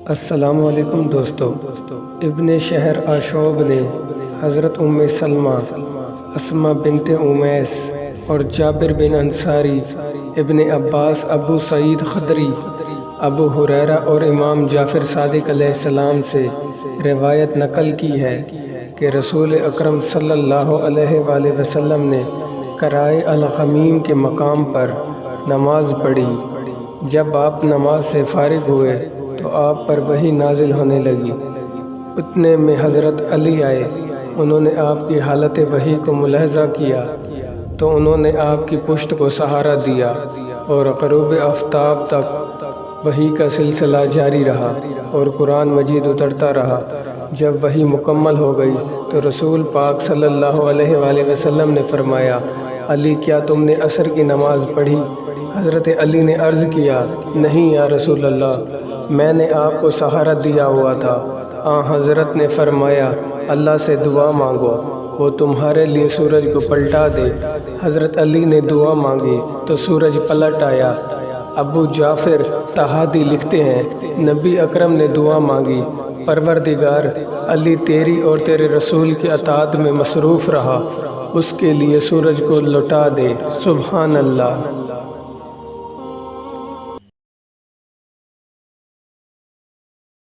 السلام علیکم دوستو۔ ابن شہر آشوب نے حضرت سلمہ، اسماء بنت امیس اور جابر بن انصاری، ابن عباس، ابو سعید خدری، ابو ہریرہ اور امام جعفر صادق علیہ السلام سے روایت نقل کی ہے کہ رسول اکرم صلی اللہ علیہ وآلہ وسلم نے قرائے الغمیم کے مقام پر نماز پڑھی۔ جب آپ نماز سے فارغ ہوئے تو آپ پر وحی نازل ہونے لگی۔ اتنے میں حضرت علی آئے۔ انہوں نے آپ کی حالت وحی کو ملاحظہ کیا تو انہوں نے آپ کی پشت کو سہارا دیا اور غروب آفتاب تک وحی کا سلسلہ جاری رہا اور قرآن مجید اترتا رہا۔ جب وحی مکمل ہو گئی تو رسول پاک صلی اللہ علیہ وآلہ وسلم نے فرمایا، علی کیا تم نے عصر کی نماز پڑھی؟ حضرت علی نے عرض کیا، نہیں یا رسول اللہ، میں نے آپ کو سہارا دیا ہوا تھا۔ حضرت نے فرمایا، اللہ سے دعا مانگو، وہ تمہارے لیے سورج کو پلٹا دے۔ حضرت علی نے دعا مانگی تو سورج پلٹ آیا۔ ابو جعفر طحاوی لکھتے ہیں، نبی اکرم نے دعا مانگی، پروردگار، علی تیری اور تیرے رسول کی اطاعت میں مصروف رہا، اس کے لیے سورج کو لوٹا دے۔ سبحان اللہ۔